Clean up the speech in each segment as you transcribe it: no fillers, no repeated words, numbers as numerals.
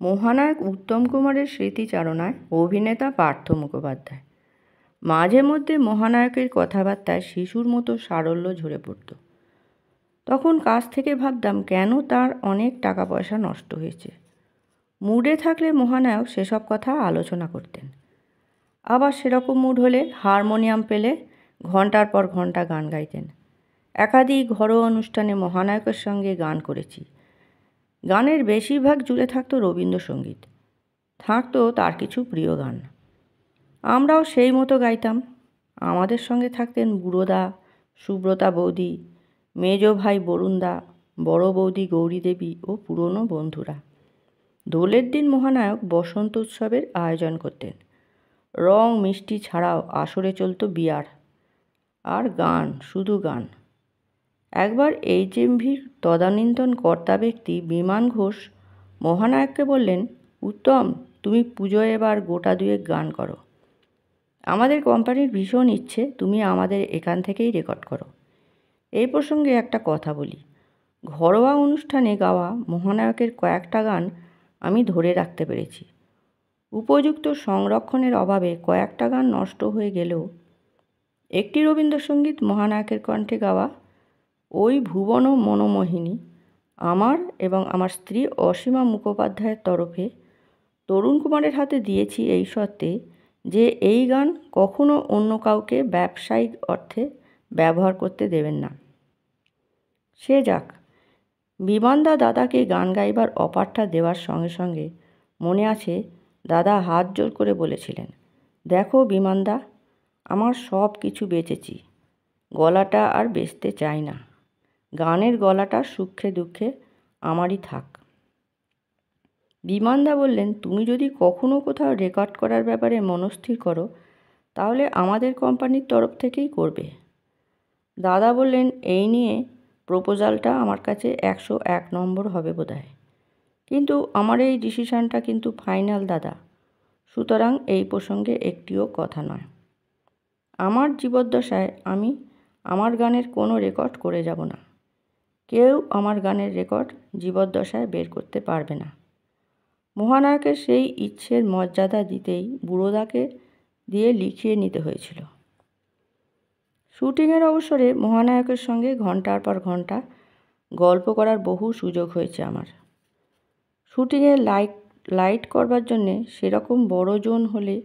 মহানায়ক উত্তম কুমারের স্মৃতিচারণায় অভিনেতা পার্থ মুখোপাধ্যায়। মাঝে মধ্যে মহানায়কের কথাবার্তায় শিশুর মতো সারল্য ঝরে পড়ত। তখন কাছ থেকে ভাবতাম কেন তার অনেক টাকা পয়সা নষ্ট হয়েছে। মুডে থাকলে মহানায়ক সেসব কথা আলোচনা করতেন। আবার সেরকম মুড হলে হারমোনিয়াম পেলে ঘন্টার পর ঘন্টা গান গাইতেন। একাধিক ঘরোয়া অনুষ্ঠানে মহানায়কের সঙ্গে গান করেছি। গানের বেশিরভাগ জুড়ে থাকতো রবীন্দ্রসঙ্গীত, থাকতো তার কিছু প্রিয় গান। আমরাও সেই মতো গাইতাম। আমাদের সঙ্গে থাকতেন বুড়োদা, সুব্রতা বৌদি, মেজ ভাই বরুণদা, বড় বৌদি গৌরী দেবী ও পুরনো বন্ধুরা। দোলের দিন মহানায়ক বসন্ত উৎসবের আয়োজন করতেন। রং মিষ্টি ছাড়াও আসরে চলতো বিয়ার আর গান, শুধু গান। একবার HMVর তদানীন্তন কর্তা ব্যক্তি বিমান ঘোষ মহানায়ককে বললেন, উত্তম, তুমি পুজোয় এবার গোটা দুয়েক গান করো। আমাদের কোম্পানির ভীষণ ইচ্ছে তুমি আমাদের এখান থেকেই রেকর্ড করো। এই প্রসঙ্গে একটা কথা বলি, ঘরোয়া অনুষ্ঠানে গাওয়া মহানায়কের কয়েকটা গান আমি ধরে রাখতে পেরেছি। উপযুক্ত সংরক্ষণের অভাবে কয়েকটা গান নষ্ট হয়ে গেলেও একটি রবীন্দ্রসঙ্গীত মহানায়কের কণ্ঠে গাওয়া, ওই ভুবন মনোমোহিনী, আমার এবং আমার স্ত্রী অসীমা মুখোপাধ্যায়ের তরফে তরুণ কুমারের হাতে দিয়েছি এই শর্তে যে এই গান কখনো অন্য কাউকে ব্যবসায়িক অর্থে ব্যবহার করতে দেবেন না। সে যাক, বিমানদা দাদাকে গান গাইবার অফারটা দেওয়ার সঙ্গে সঙ্গে মনে আছে দাদা হাত জোর করে বলেছিলেন, দেখো বিমানদা, আমার সব কিছু বেচেছি, গলাটা আর বেচতে চাই না। গানের গলাটা সুখে দুঃখে আমারই থাক। বিমানদা বললেন, তুমি যদি কখনো কোথাও রেকর্ড করার ব্যাপারে মনস্থির করো তাহলে আমাদের কোম্পানির তরফ থেকেই করবে। দাদা বললেন, এই নিয়ে প্রপোজালটা আমার কাছে 101 নম্বর হবে বোধহয়, কিন্তু আমার এই ডিসিশানটা কিন্তু ফাইনাল দাদা, সুতরাং এই প্রসঙ্গে একটিও কথা নয়। আমার জীবদ্দশায় আমি আমার গানের কোনো রেকর্ড করে যাব না। কেউ আমার গানের রেকর্ড জীবদ্দশায় বের করতে পারবে না। মহানায়কের সেই ইচ্ছের মর্যাদা দিতেই বুড়োদাকে দিয়ে লিখিয়ে নিতে হয়েছিল। শুটিংয়ের অবসরে মহানায়কের সঙ্গে ঘন্টার পর ঘন্টা গল্প করার বহু সুযোগ হয়েছে আমার। শুটিংয়ে লাইট করবার জন্যে সেরকম বড় জোন হলে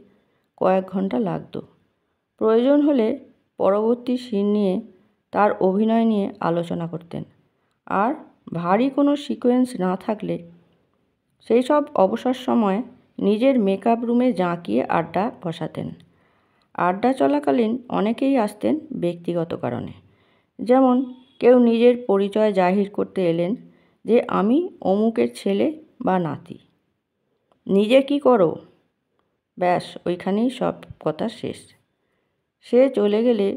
কয়েক ঘন্টা লাগতো। প্রয়োজন হলে পরবর্তী সিন নিয়ে, তার অভিনয় নিয়ে আলোচনা করতেন। আর ভারী কোনো সিকোয়েন্স না থাকলে সেই সব অবসর সময় নিজের মেকআপ রুমে জাঁকিয়ে আড্ডা বসাতেন। আড্ডা চলাকালীন অনেকেই আসতেন ব্যক্তিগত কারণে, যেমন কেউ নিজের পরিচয় জাহির করতে এলেন যে আমি অমুকের ছেলে বা নাতি। নিজে কি করো, ব্যাস ওইখানেই সব কথা শেষ। সে চলে গেলে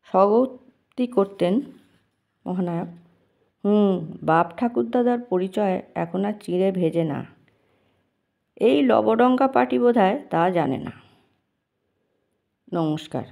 স্বগতি করতেন মহানায়ক, বাপ ঠাকুরদাদার পরিচয় এখন আর চিঁড়ে ভেজে না, এই লবডঙ্কা পার্টি বোধহয় তা জানে না। নমস্কার।